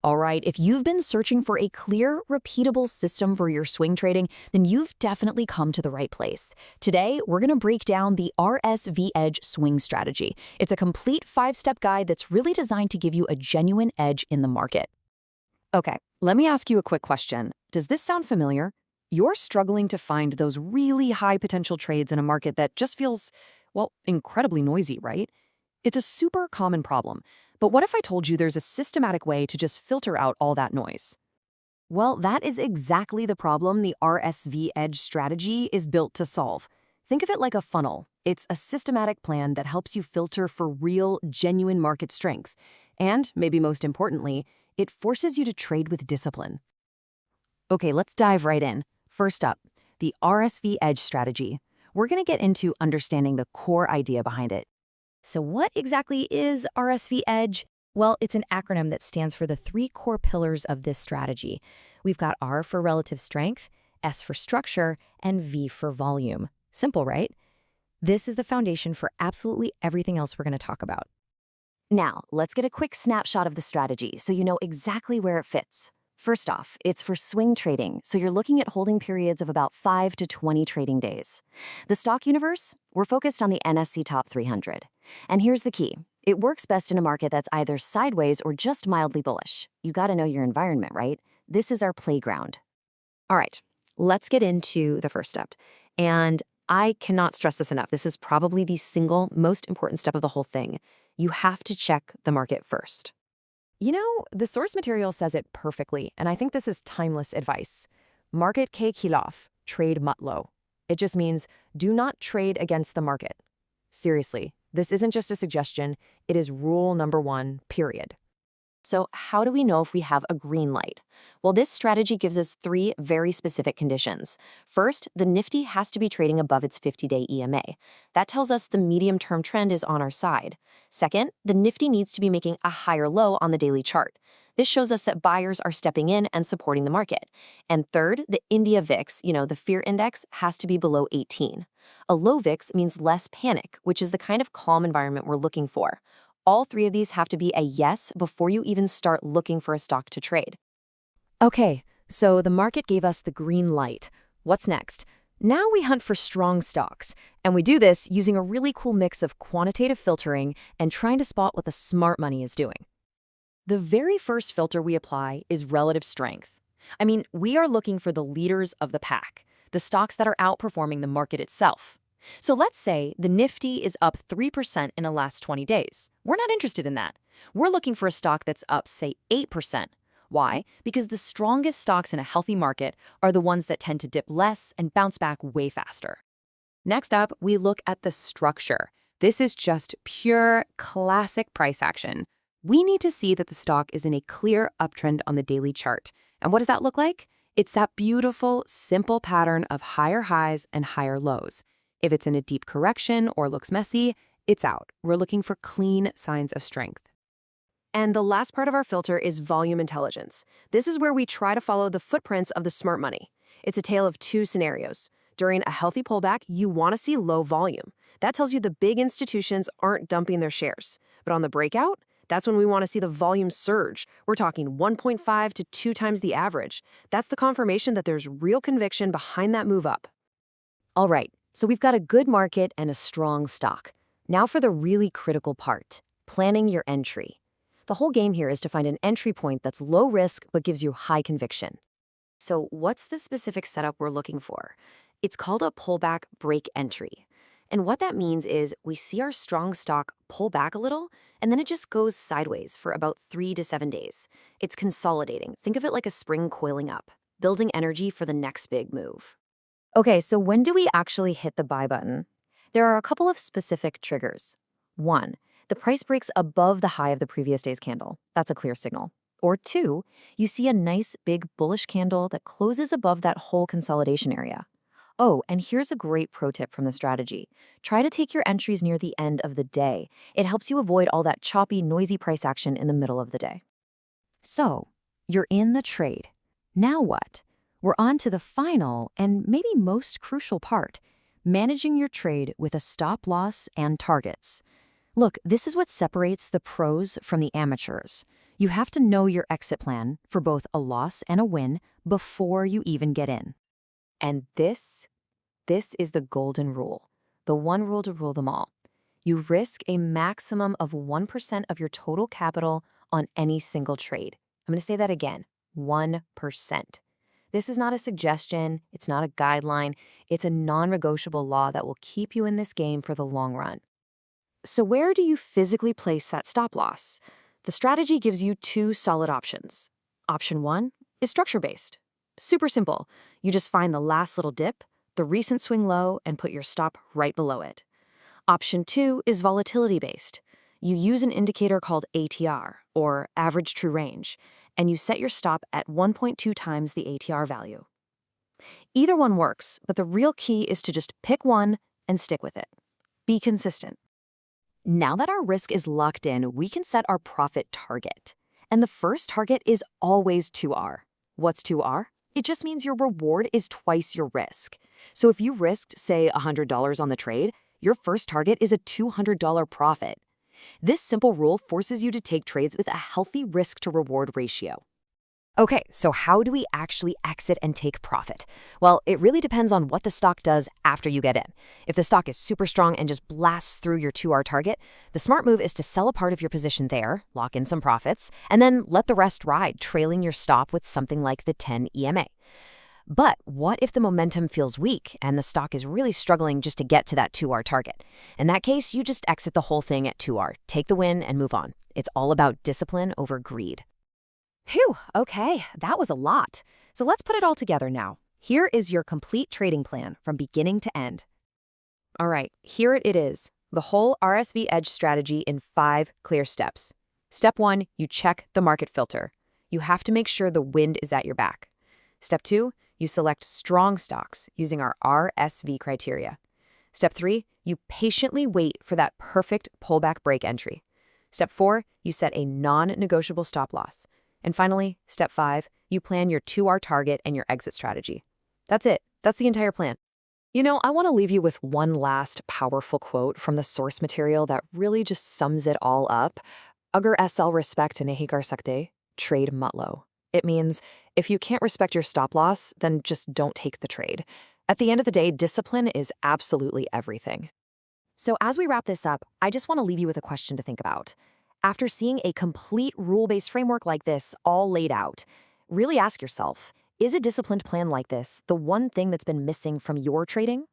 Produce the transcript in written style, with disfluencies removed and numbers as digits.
All right, if you've been searching for a clear, repeatable system for your swing trading, then you've definitely come to the right place. Today, we're going to break down the RSV-EDGE swing strategy. It's a complete 5-step guide that's really designed to give you a genuine edge in the market. Okay, let me ask you a quick question. Does this sound familiar? You're struggling to find those really high potential trades in a market that just feels, well, incredibly noisy, right? It's a super common problem. But what if I told you there's a systematic way to just filter out all that noise? Well, that is exactly the problem the RSV-EDGE strategy is built to solve. Think of it like a funnel. It's a systematic plan that helps you filter for real, genuine market strength. And, maybe most importantly, it forces you to trade with discipline. Okay, let's dive right in. First up, the RSV-EDGE strategy. We're going to get into understanding the core idea behind it. So what exactly is RSV-EDGE? Well, it's an acronym that stands for the 3 core pillars of this strategy. We've got R for relative strength, S for structure, and V for volume. Simple, right? This is the foundation for absolutely everything else we're going to talk about. Now, let's get a quick snapshot of the strategy so you know exactly where it fits. First off, it's for swing trading, so you're looking at holding periods of about 5 to 20 trading days. The stock universe? We're focused on the NSE Top 300. And here's the key. It works best in a market that's either sideways or just mildly bullish. You gotta know your environment, right? This is our playground. All right, let's get into the first step. And I cannot stress this enough. This is probably the single most important step of the whole thing. You have to check the market first. You know, the source material says it perfectly, and I think this is timeless advice. Market ke khilaf, trade matlo. It just means do not trade against the market. Seriously, this isn't just a suggestion, it is rule number 1, period. So how do we know if we have a green light? Well, this strategy gives us 3 very specific conditions. First, the Nifty has to be trading above its 50-day EMA. That tells us the medium-term trend is on our side. Second, the Nifty needs to be making a higher low on the daily chart. This shows us that buyers are stepping in and supporting the market. And third, the India VIX, the fear index, has to be below 18. A low VIX means less panic, which is the kind of calm environment we're looking for. All 3 of these have to be a yes before you even start looking for a stock to trade. Okay, so the market gave us the green light. What's next? Now we hunt for strong stocks, and we do this using a really cool mix of quantitative filtering and trying to spot what the smart money is doing. The very first filter we apply is relative strength. I mean, we are looking for the leaders of the pack, the stocks that are outperforming the market itself. So let's say the Nifty is up 3% in the last 20 days. We're not interested in that. We're looking for a stock that's up, say, 8%. Why? Because the strongest stocks in a healthy market are the ones that tend to dip less and bounce back way faster. Next up, we look at the structure. This is just pure, classic price action. We need to see that the stock is in a clear uptrend on the daily chart. And what does that look like? It's that beautiful, simple pattern of higher highs and higher lows. If it's in a deep correction or looks messy, it's out. We're looking for clean signs of strength. And the last part of our filter is volume intelligence. This is where we try to follow the footprints of the smart money. It's a tale of 2 scenarios. During a healthy pullback, you want to see low volume. That tells you the big institutions aren't dumping their shares. But on the breakout, that's when we want to see the volume surge. We're talking 1.5 to 2 times the average. That's the confirmation that there's real conviction behind that move up. All right. So we've got a good market and a strong stock. Now for the really critical part, planning your entry. The whole game here is to find an entry point that's low risk but gives you high conviction. So what's the specific setup we're looking for? It's called a pullback break entry. And what that means is we see our strong stock pull back a little, and then it just goes sideways for about 3 to 7 days. It's consolidating. Think of it like a spring coiling up, building energy for the next big move. Okay, so when do we actually hit the buy button? There are a couple of specific triggers. 1, the price breaks above the high of the previous day's candle. That's a clear signal. Or 2, you see a nice big bullish candle that closes above that whole consolidation area. Oh, and here's a great pro tip from the strategy. Try to take your entries near the end of the day. It helps you avoid all that choppy, noisy price action in the middle of the day. So, you're in the trade. Now what? We're on to the final and maybe most crucial part, managing your trade with a stop loss and targets. Look, this is what separates the pros from the amateurs. You have to know your exit plan for both a loss and a win before you even get in. And this is the golden rule, the one rule to rule them all. You risk a maximum of 1% of your total capital on any single trade. I'm going to say that again, 1%. This is not a suggestion, it's not a guideline, it's a non-negotiable law that will keep you in this game for the long run. So where do you physically place that stop loss? The strategy gives you two solid options. Option 1 is structure-based. Super simple. You just find the last little dip, the recent swing low, and put your stop right below it. Option 2 is volatility-based. You use an indicator called ATR, or average true range, and you set your stop at 1.2 times the ATR value. Either one works, but the real key is to just pick one and stick with it. Be consistent. Now that our risk is locked in, we can set our profit target. And the first target is always 2R. What's 2R? It just means your reward is twice your risk. So if you risked, say, $100 on the trade, your first target is a $200 profit. This simple rule forces you to take trades with a healthy risk-to-reward ratio. Okay, so how do we actually exit and take profit? Well, it really depends on what the stock does after you get in. If the stock is super strong and just blasts through your 2R target, the smart move is to sell a part of your position there, lock in some profits, and then let the rest ride, trailing your stop with something like the 10 EMA. But what if the momentum feels weak and the stock is really struggling just to get to that 2R target? In that case, you just exit the whole thing at 2R, take the win, and move on. It's all about discipline over greed. Phew, okay, that was a lot. So let's put it all together now. Here is your complete trading plan from beginning to end. All right, here it is, the whole RSV-EDGE strategy in 5 clear steps. Step 1, you check the market filter. You have to make sure the wind is at your back. Step 2, you select strong stocks using our RSV criteria. Step 3, you patiently wait for that perfect pullback break entry. Step 4, you set a non-negotiable stop loss. And finally, step 5, you plan your 2R target and your exit strategy. That's it. That's the entire plan. You know, I want to leave you with one last powerful quote from the source material that really just sums it all up. Agar SL respect nahi kar sakte, trade matlo. It means, if you can't respect your stop loss, then just don't take the trade. At the end of the day, discipline is absolutely everything. So as we wrap this up, I just want to leave you with a question to think about. After seeing a complete rule-based framework like this all laid out, really ask yourself, is a disciplined plan like this the one thing that's been missing from your trading?